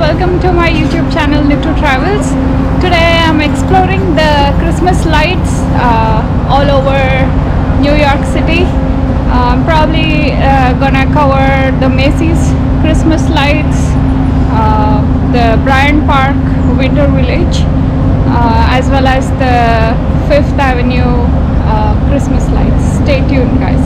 welcome to my YouTube channel Nittur Travels. Today I'm exploring the Christmas lights all over New York City. I'm probably gonna cover the Macy's Christmas lights, the Bryant Park Winter Village, as well as the Fifth Avenue Christmas lights. Stay tuned, guys.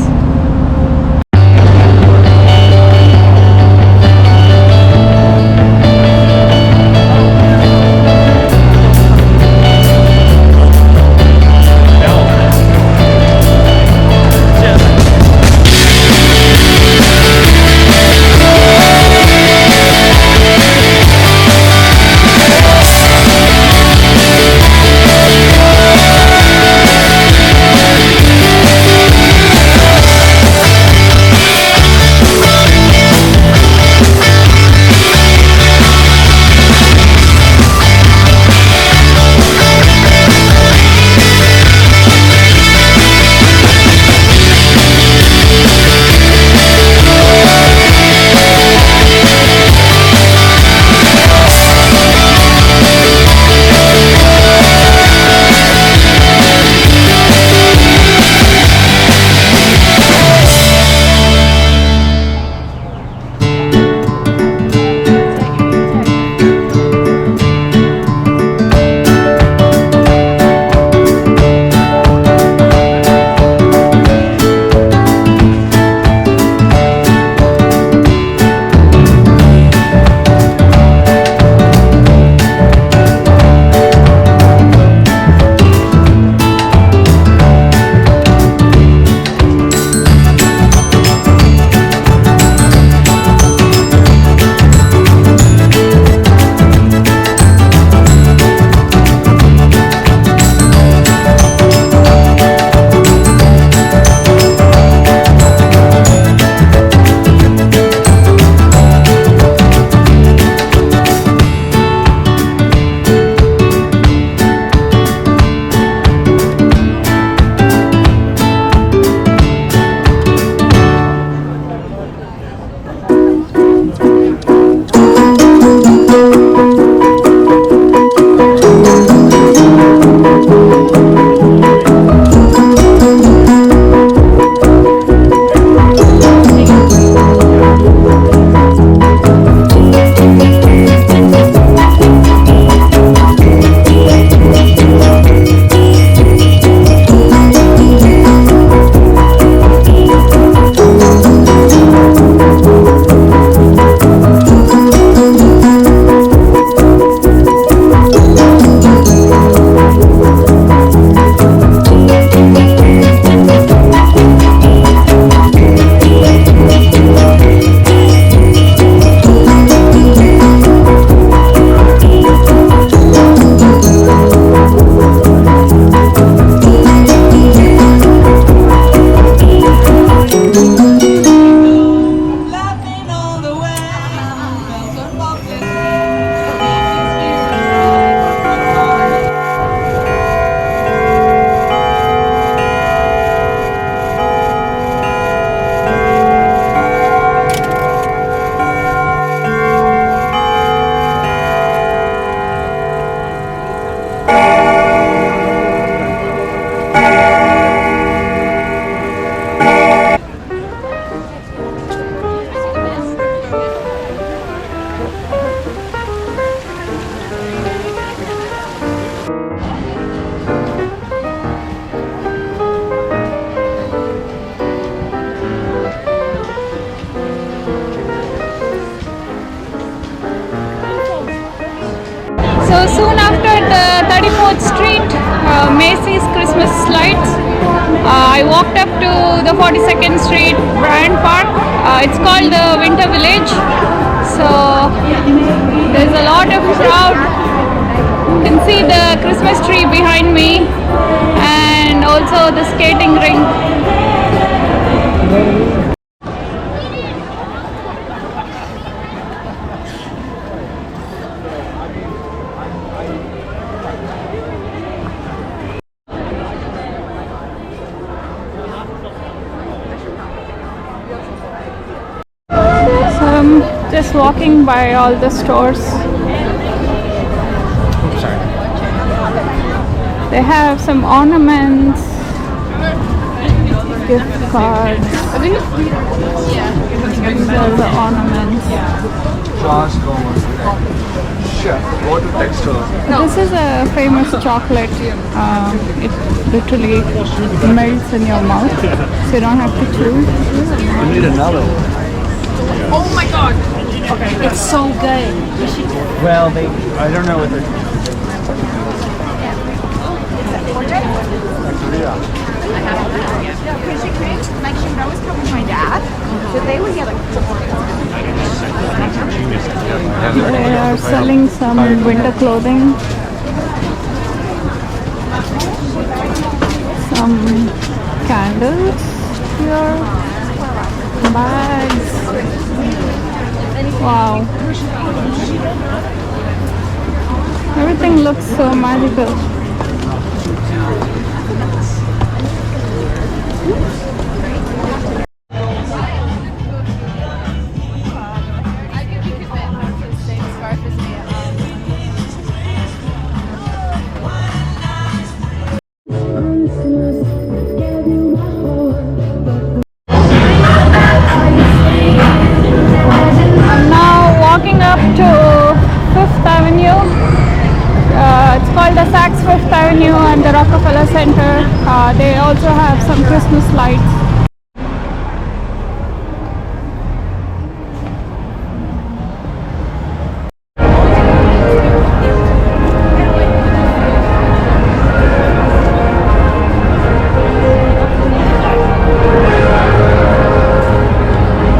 So soon after the 34th Street Macy's Christmas lights, I walked up to the 42nd Street Bryant Park. It's called the Winter Village. So there's a lot of crowd. You can see the Christmas tree behind me and also the skating rink. Just walking by all the stores. They have some ornaments, gift cards. These are the ornaments. This is a famous chocolate. It literally melts in your mouth, so you don't have to chew. You need another one. Oh my god! Okay. It's so good. Well, I don't know what they're. Like she would always come with my dad, but they would get like. They are selling some winter clothing, some candles here, bags. Wow. Everything looks so magical. Walking up to Fifth Avenue. It's called the Saks Fifth Avenue and the Rockefeller Center. They also have some Christmas lights.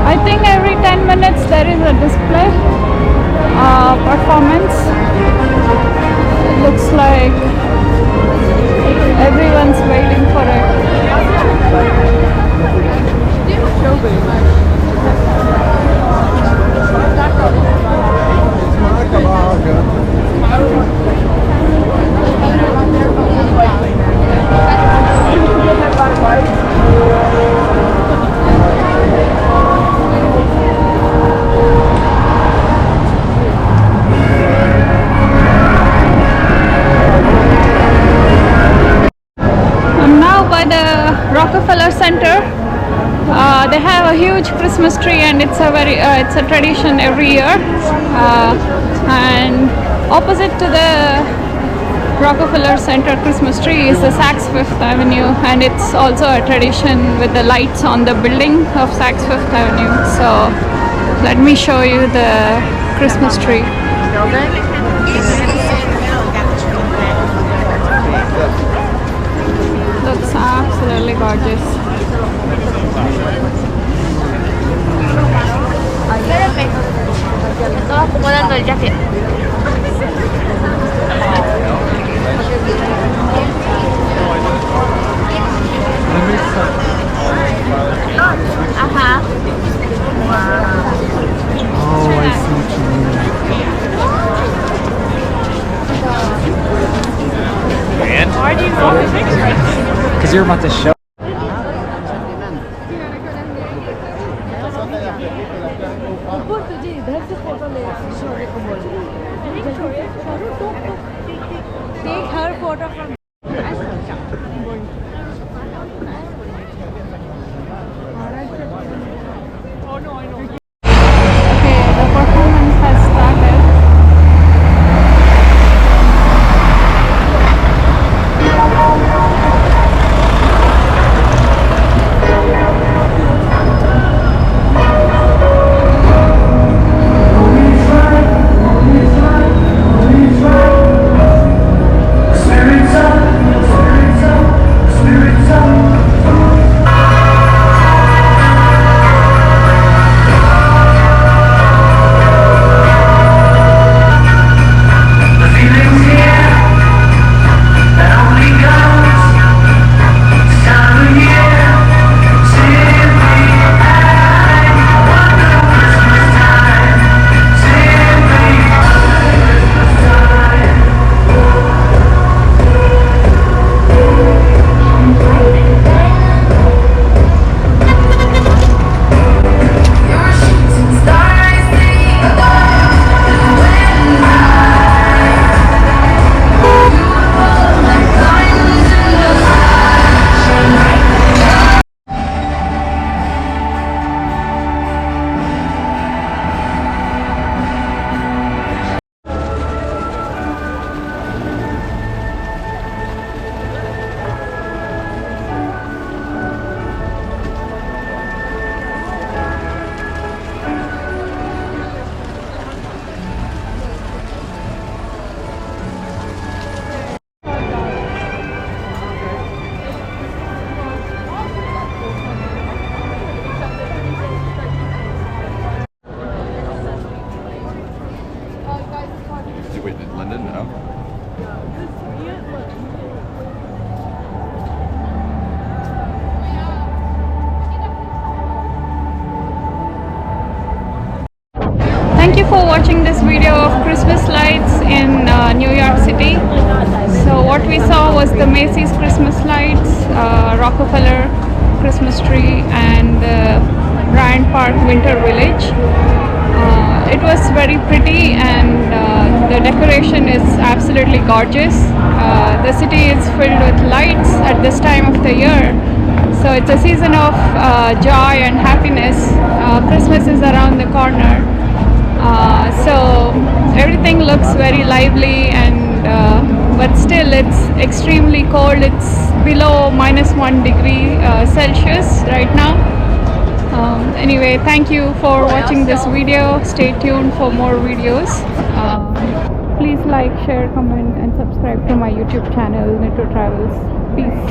I think every 10 minutes there is a display performance. It looks like everyone's waiting for it. Rockefeller Center. They have a huge Christmas tree, and it's a tradition every year. And opposite to the Rockefeller Center Christmas tree is the Saks Fifth Avenue, and it's also a tradition with the lights on the building of Saks Fifth Avenue. So let me show you the Christmas tree. Looks absolutely gorgeous. Estaba acomodando el jacket. Ajá. Oh, I see what you mean. And? Why do you want the picture? Because you're about to show. Take her photo from. Okay, the performance has started. Spirits of Wait, London? No. Thank you for watching this video of Christmas lights in New York City. So what we saw was the Macy's Christmas lights, Rockefeller Christmas tree, and Bryant Park Winter Village. It was very pretty, and the decoration is absolutely gorgeous. The city is filled with lights at this time of the year. So it's a season of joy and happiness. Christmas is around the corner. So everything looks very lively, and but still it's extremely cold. It's below -1 degree Celsius right now. Anyway, thank you for watching this video. Stay tuned for more videos. Please like, share, comment, and subscribe to my YouTube channel, Nittur Travels. Peace.